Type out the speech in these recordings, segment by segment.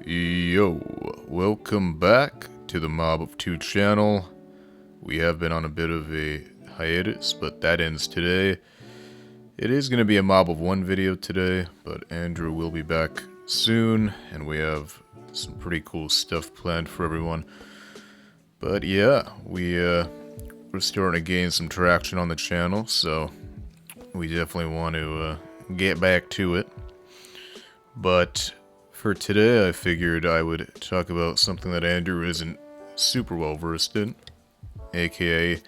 Yo, welcome back to the Mob of Two channel. We have been on a bit of a hiatus, but that ends today. It is going to be a Mob of One video today, but Andrew will be back soon, and we have some pretty cool stuff planned for everyone. But yeah, we're starting to gain some traction on the channel, so we definitely want to get back to it. But for today, I figured I would talk about something that Andrew isn't super well versed in, aka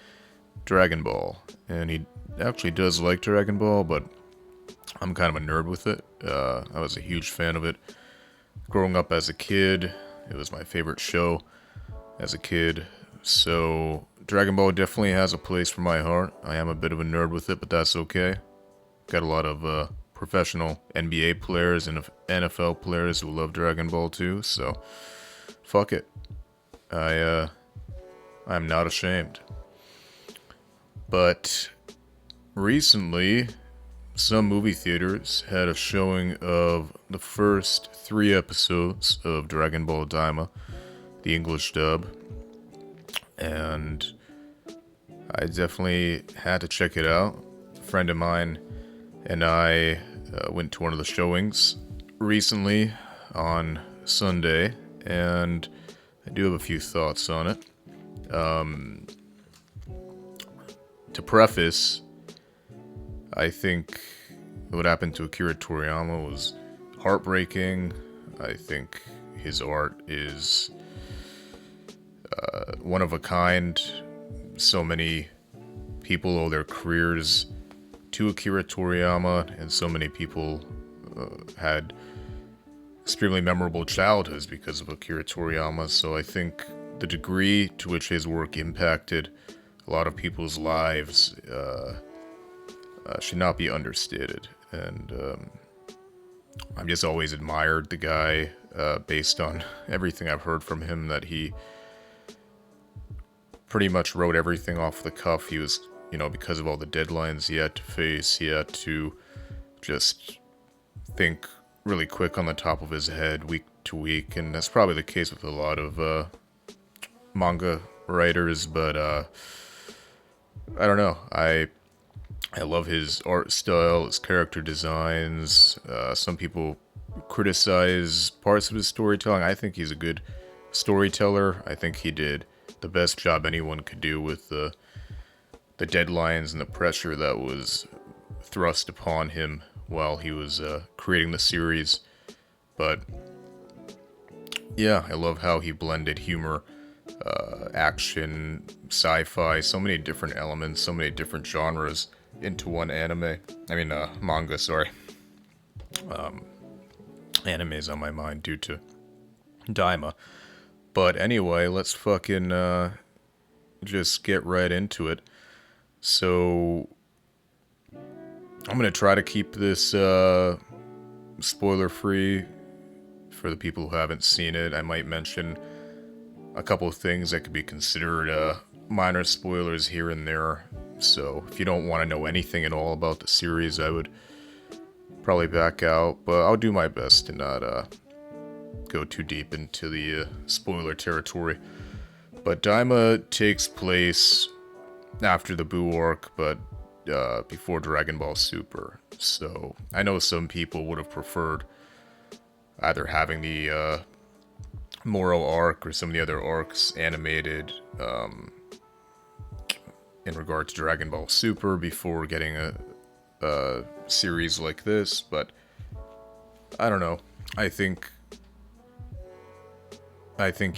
Dragon Ball. And he actually does like Dragon Ball, but I'm kind of a nerd with it. I was a huge fan of it growing up as a kid. It was my favorite show as a kid. So Dragon Ball definitely has a place for my heart. I am a bit of a nerd with it, but that's okay. Got a lot of professional NBA players and NFL players who love Dragon Ball too, so fuck it. I'm not ashamed. But recently, some movie theaters had a showing of the first 3 episodes of Dragon Ball Daima, the English dub, and I definitely had to check it out. A friend of mine and I went to one of the showings recently on Sunday, and I do have a few thoughts on it. To preface, I think what happened to Akira Toriyama was heartbreaking. I think his art is one of a kind. So many people owe their careers to Akira Toriyama, and so many people had extremely memorable childhoods because of Akira Toriyama. So I think the degree to which his work impacted a lot of people's lives should not be understated. And I've just always admired the guy based on everything I've heard from him, that he pretty much wrote everything off the cuff. He was, because of all the deadlines he had to face, he had to just think really quick on the top of his head week to week, and that's probably the case with a lot of manga writers, but I don't know. I love his art style, his character designs. Some people criticize parts of his storytelling. I think he's a good storyteller. I think he did the best job anyone could do with the deadlines and the pressure that was thrust upon him while he was creating the series. But yeah, I love how he blended humor, action, sci-fi, so many different elements, so many different genres into one manga, sorry. Anime's on my mind due to Daima. But anyway, let's fucking just get right into it. So I'm gonna try to keep this spoiler free for the people who haven't seen it. I might mention a couple of things that could be considered minor spoilers here and there. So if you don't want to know anything at all about the series, I would probably back out. But I'll do my best to not go too deep into the spoiler territory. But Daima takes place after the Buu arc, but before Dragon Ball Super. So I know some people would have preferred either having the Moro arc or some of the other arcs animated in regard to Dragon Ball Super before getting a series like this, but I don't know. I think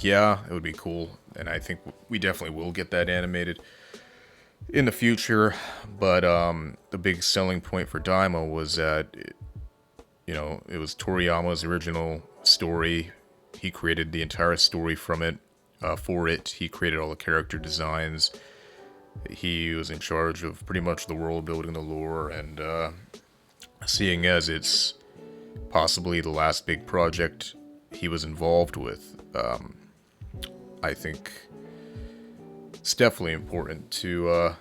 yeah, it would be cool, and I think we definitely will get that animated in the future. But the big selling point for Daima was that it was Toriyama's original story. He created the entire story from it. For it, he created all the character designs. He was in charge of pretty much the world building, the lore, and seeing as it's possibly the last big project he was involved with, I think it's definitely important to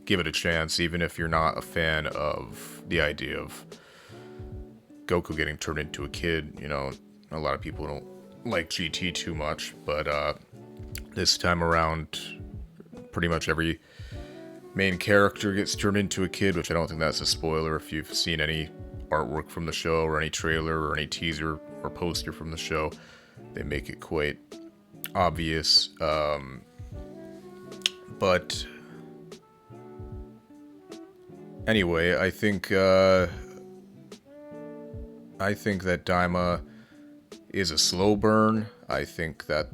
give it a chance, even if you're not a fan of the idea of Goku getting turned into a kid. A lot of people don't like GT too much, but this time around, pretty much every main character gets turned into a kid, which I don't think that's a spoiler if you've seen any artwork from the show or any trailer or any teaser or poster from the show. They make it quite obvious. But anyway, I think that Daima is a slow burn. I think that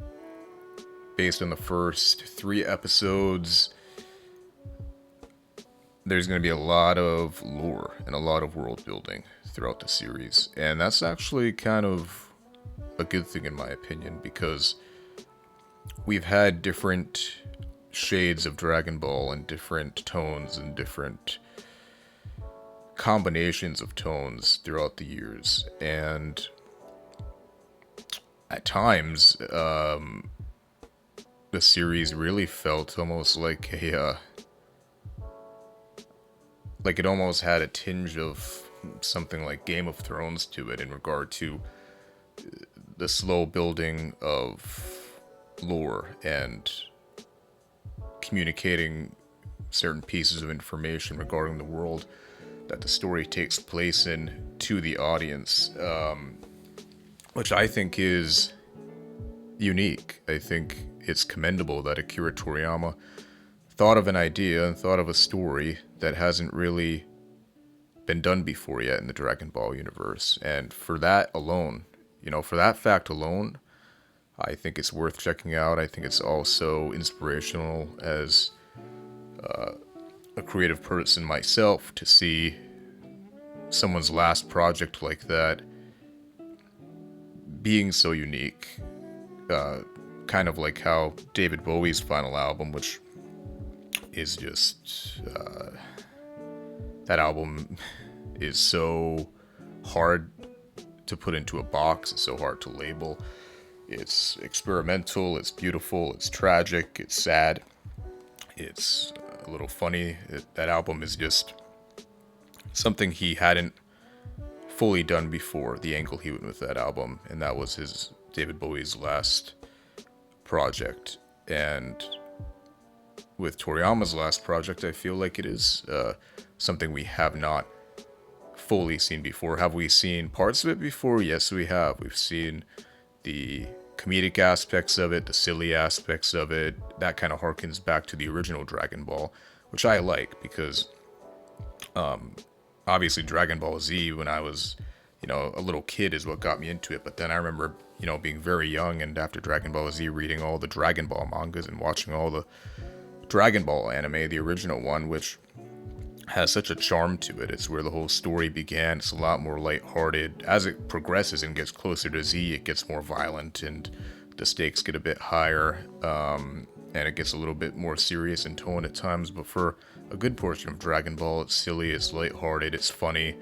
based on the first 3 episodes, there's going to be a lot of lore and a lot of world building throughout the series. And that's actually kind of a good thing in my opinion, because we've had different shades of Dragon Ball and different tones and different combinations of tones throughout the years. And at times, the series really felt almost like like it almost had a tinge of something like Game of Thrones to it in regard to the slow building of lore and communicating certain pieces of information regarding the world that the story takes place in to the audience, which I think is unique. I think it's commendable that Akira Toriyama thought of an idea and thought of a story that hasn't really been done before yet in the Dragon Ball universe. And for that alone, for that fact alone, I think it's worth checking out. I think it's also inspirational as a creative person myself to see someone's last project like that being so unique. Kind of like how David Bowie's final album, which is just that album is so hard to put into a box. It's so hard to label. It's experimental, it's beautiful, it's tragic, it's sad, it's a little funny. That album is just something he hadn't fully done before, the angle he went with that album, and that was David Bowie's last project. And with Toriyama's last project, I feel like it is something we have not fully seen before. Have we seen parts of it before? Yes, we have. We've seen the comedic aspects of it, the silly aspects of it. That kind of harkens back to the original Dragon Ball, which I like because obviously Dragon Ball Z when I was a little kid is what got me into it. But then I remember being very young, and after Dragon Ball Z, reading all the Dragon Ball mangas and watching all the Dragon Ball anime, the original one, which has such a charm to it. It's where the whole story began. It's a lot more lighthearted. As it progresses and gets closer to Z, it gets more violent and the stakes get a bit higher, and it gets a little bit more serious in tone at times. But for a good portion of Dragon Ball, it's silly, it's lighthearted, it's funny,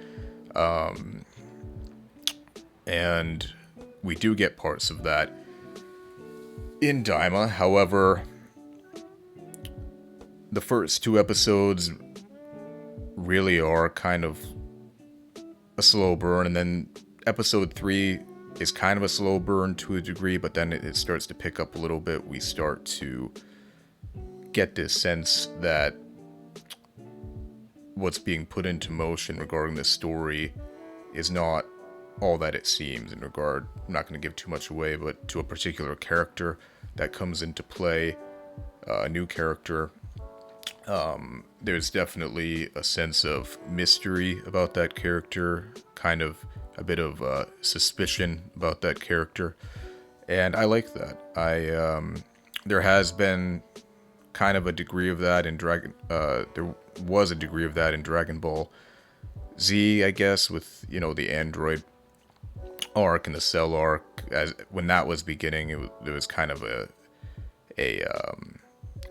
and we do get parts of that in Daima. However, the first 2 episodes really are kind of a slow burn, and then episode 3 is kind of a slow burn to a degree, but then it starts to pick up a little bit. We start to get this sense that what's being put into motion regarding this story is not all that it seems in regard, I'm not going to give too much away, but to a particular character that comes into play, a new character. There's definitely a sense of mystery about that character, kind of a bit of suspicion about that character, and I like that. There has been kind of a degree of that in there was a degree of that in Dragon Ball Z, I guess, with the android arc and the Cell arc. As when that was beginning, there was kind of a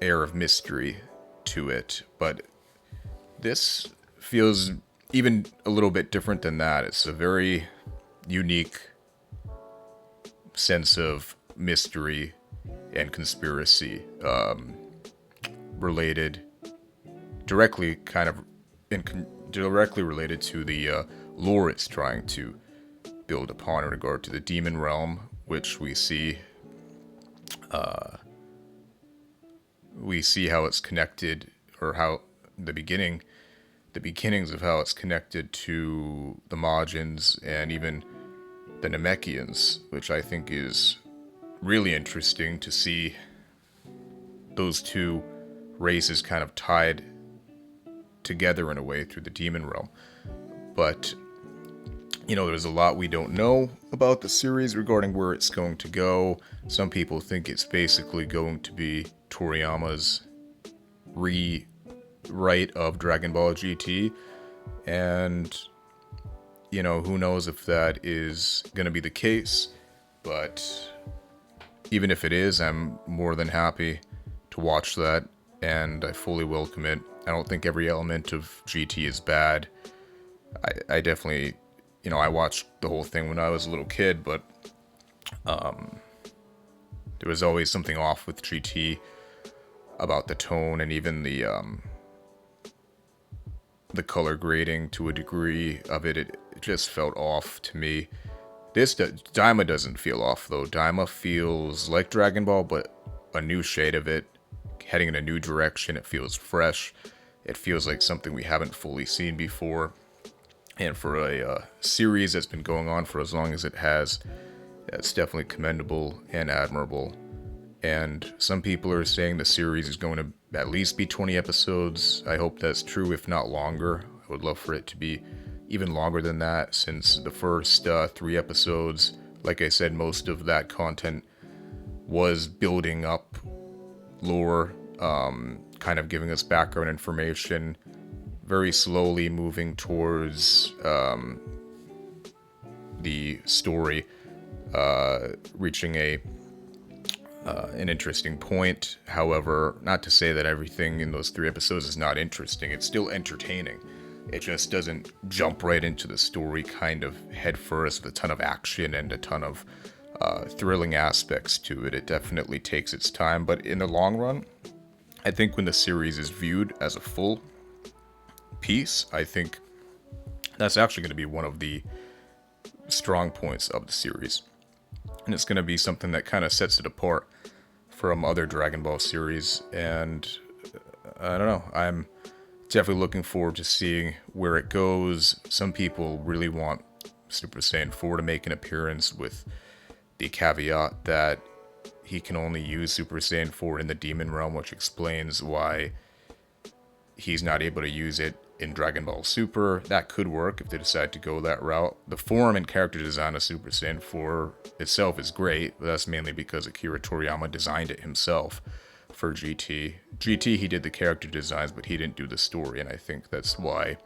air of mystery to it, but this feels even a little bit different than that. It's a very unique sense of mystery and conspiracy, related directly directly related to the lore it's trying to build upon in regard to the demon realm, which we see how it's connected, or how the beginnings of how it's connected to the Majins and even the Namekians, which I think is really interesting to see those two races kind of tied together in a way through the demon realm. But, there's a lot we don't know about the series regarding where it's going to go. Some people think it's basically going to be Toriyama's rewrite of Dragon Ball GT, and who knows if that is going to be the case. But even if it is, I'm more than happy to watch that, and I fully welcome it. I don't think every element of GT is bad. I definitely, I watched the whole thing when I was a little kid, but there was always something off with GT about the tone and even the color grading to a degree of it. It just felt off to me. Daima doesn't feel off, though. Daima feels like Dragon Ball, but a new shade of it, heading in a new direction. It feels fresh. It feels like something we haven't fully seen before. And for a series that's been going on for as long as it has, it's definitely commendable and admirable. And some people are saying the series is going to at least be 20 episodes. I hope that's true, if not longer. I would love for it to be even longer than that, since the first 3 episodes, like I said, most of that content was building up lore, kind of giving us background information, very slowly moving towards the story, reaching an interesting point. However, not to say that everything in those 3 episodes is not interesting. It's still entertaining. It just doesn't jump right into the story kind of head first with a ton of action and a ton of thrilling aspects to it. It definitely takes its time, but in the long run, I think when the series is viewed as a full piece, I think that's actually going to be one of the strong points of the series. And it's going to be something that kind of sets it apart from other Dragon Ball series. And I don't know, I'm definitely looking forward to seeing where it goes. Some people really want Super Saiyan 4 to make an appearance, with the caveat that he can only use Super Saiyan 4 in the Demon Realm, which explains why he's not able to use it in Dragon Ball Super. That could work if they decide to go that route. The form and character design of Super Saiyan 4 itself is great, but that's mainly because Akira Toriyama designed it himself for GT. GT, he did the character designs, but he didn't do the story, and I think that's why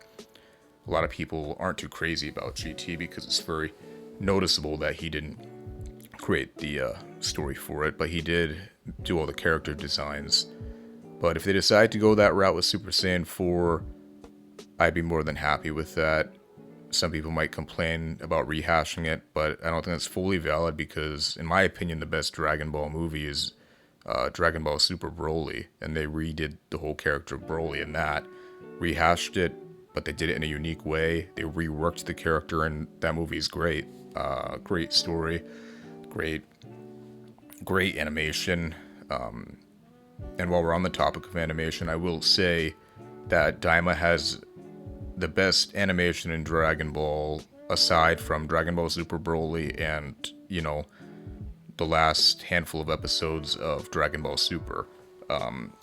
a lot of people aren't too crazy about GT, because it's very noticeable that he didn't create the story for it, but he did do all the character designs. But if they decide to go that route with Super Saiyan 4, I'd be more than happy with that. Some people might complain about rehashing it, but I don't think that's fully valid, because in my opinion, the best Dragon Ball movie is Dragon Ball Super Broly, and they redid the whole character of Broly in that, rehashed it, but they did it in a unique way. They reworked the character, and that movie is great. Great story, great animation. And while we're on the topic of animation, I will say that Daima has the best animation in Dragon Ball, aside from Dragon Ball Super Broly and, the last handful of episodes of Dragon Ball Super,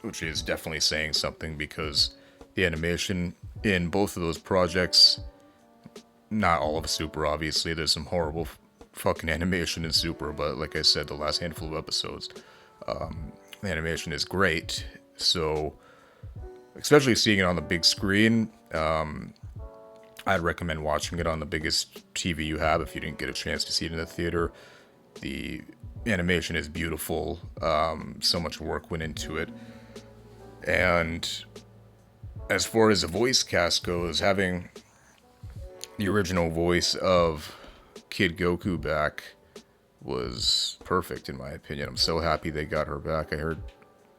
which is definitely saying something, because the animation in both of those projects, not all of Super, obviously, there's some horrible fucking animation in Super, but like I said, the last handful of episodes, the animation is great. So, especially seeing it on the big screen, I'd recommend watching it on the biggest TV you have if you didn't get a chance to see it in the theater. The animation is beautiful. So much work went into it. And as far as the voice cast goes, having the original voice of Kid Goku back was perfect, in my opinion. I'm so happy they got her back. I heard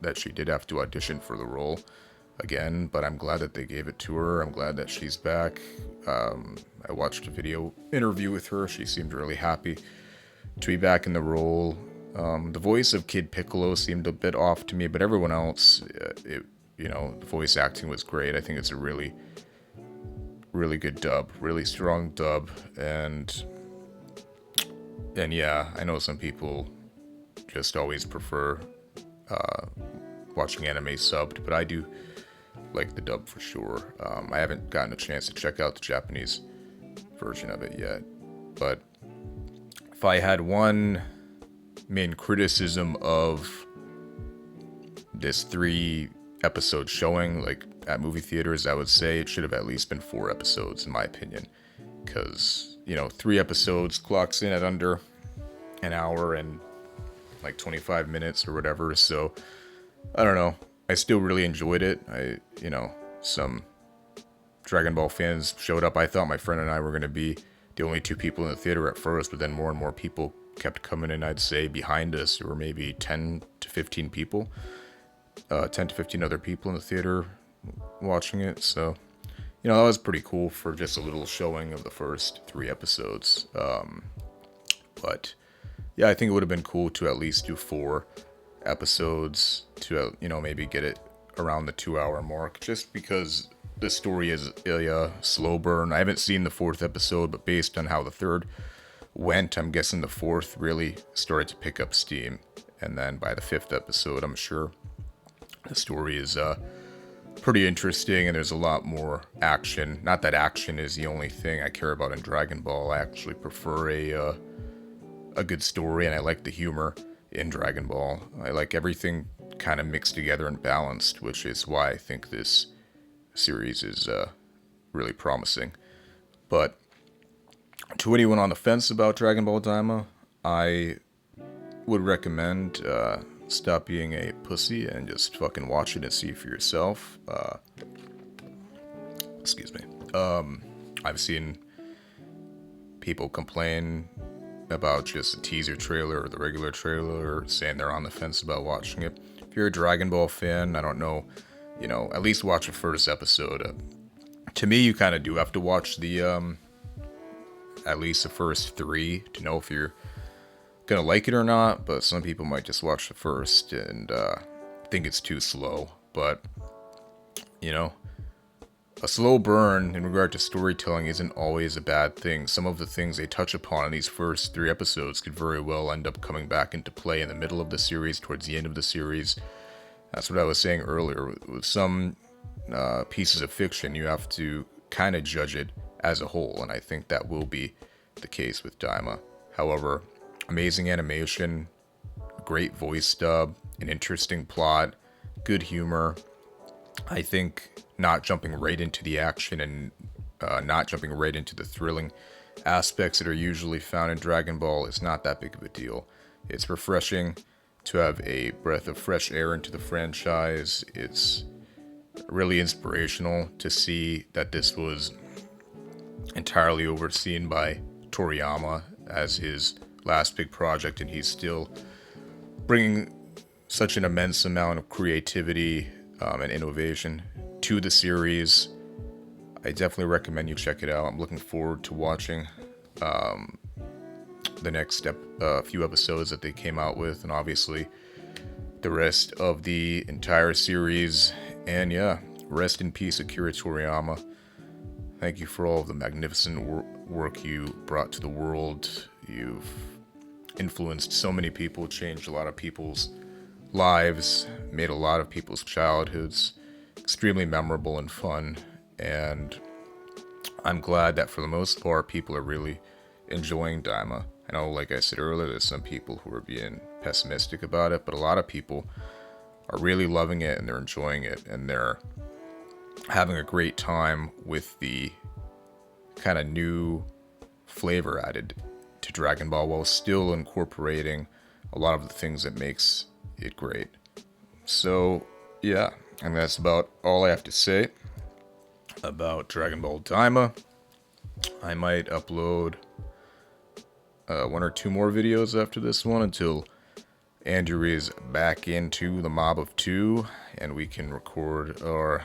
that she did have to audition for the role, again, but I'm glad that they gave it to her. I'm glad that she's back. I watched a video interview with her. She seemed really happy to be back in the role. The voice of Kid Piccolo seemed a bit off to me, but everyone else, the voice acting was great. I think it's a really, really good dub, really strong dub, and yeah, I know some people just always prefer watching anime subbed, but I do like the dub for sure. I haven't gotten a chance to check out the Japanese version of it yet, but if I had one main criticism of this 3-episode showing, like at movie theaters, I would say it should have at least been 4 episodes, in my opinion, because 3 episodes clocks in at under an hour and like 25 minutes or whatever. So I don't know, I still really enjoyed it. Some Dragon Ball fans showed up. I thought my friend and I were going to be the only 2 people in the theater at first, but then more and more people kept coming in. I'd say behind us there were maybe 10 to 15 people, 10 to 15 other people in the theater watching it. So that was pretty cool for just a little showing of the first 3 episodes. But yeah, I think it would have been cool to at least do 4 episodes to maybe get it around the 2-hour mark, just because the story is a slow burn. I haven't seen the 4th episode, but based on how the 3rd went, I'm guessing the 4th really started to pick up steam, and then by the 5th episode, I'm sure the story is pretty interesting, and there's a lot more action. Not that action is the only thing I care about in Dragon Ball. I actually prefer a good story, and I like the humor in Dragon Ball. I like everything kind of mixed together and balanced, which is why I think this series is really promising. But to anyone on the fence about Dragon Ball Daima, I would recommend stop being a pussy and just fucking watch it and see for yourself. Excuse me. I've seen people complain about just the teaser trailer or the regular trailer, saying they're on the fence about watching it. If you're a Dragon Ball fan, I don't know, at least watch the first episode. To me, you kind of do have to watch the at least the first 3 to know if you're gonna like it or not, but some people might just watch the first and think it's too slow. But a slow burn in regard to storytelling isn't always a bad thing. Some of the things they touch upon in these first 3 episodes could very well end up coming back into play in the middle of the series, towards the end of the series. That's what I was saying earlier. With some pieces of fiction, you have to kind of judge it as a whole, and I think that will be the case with Daima. However, amazing animation, great voice dub, an interesting plot, good humor. I think not jumping right into the action and not jumping right into the thrilling aspects that are usually found in Dragon Ball is not that big of a deal. It's refreshing to have a breath of fresh air into the franchise. It's really inspirational to see that this was entirely overseen by Toriyama as his last big project, and he's still bringing such an immense amount of creativity and innovation to the series. I definitely recommend you check it out. I'm looking forward to watching the next few episodes that they came out with, and obviously the rest of the entire series. And yeah, rest in peace, Akira Toriyama. Thank you for all of the magnificent work you brought to the world. You've influenced so many people, changed a lot of people's lives, made a lot of people's childhoods extremely memorable and fun, and I'm glad that for the most part people are really enjoying Daima. I know, like I said earlier, there's some people who are being pessimistic about it, but a lot of people are really loving it and they're enjoying it and they're having a great time with the kind of new flavor added to Dragon Ball while still incorporating a lot of the things that makes it great. So yeah, and that's about all I have to say about Dragon Ball Daima. I might upload 1 or 2 more videos after this one until Andrew is back into the mob of two, and we can record our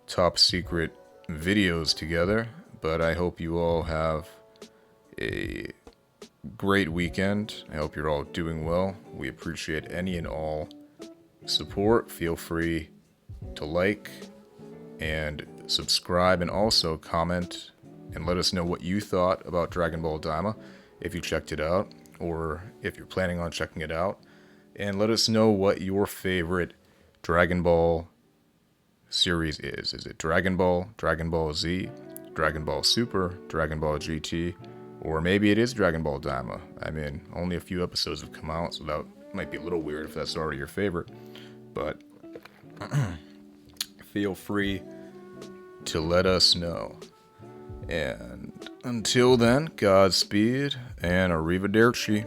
top secret videos together. But I hope you all have a great weekend. I hope you're all doing well. We appreciate any and all support. Feel free to like and subscribe, and also comment and let us know what you thought about Dragon Ball Daima, if you checked it out or if you're planning on checking it out. And let us know what your favorite Dragon Ball series is. Is it Dragon Ball, Dragon Ball Z, Dragon Ball Super, Dragon Ball GT, or maybe it is Dragon Ball Daima? I mean, only a few episodes have come out, so that might be a little weird if that's already your favorite. But feel free to let us know. And until then, Godspeed and arrivederci.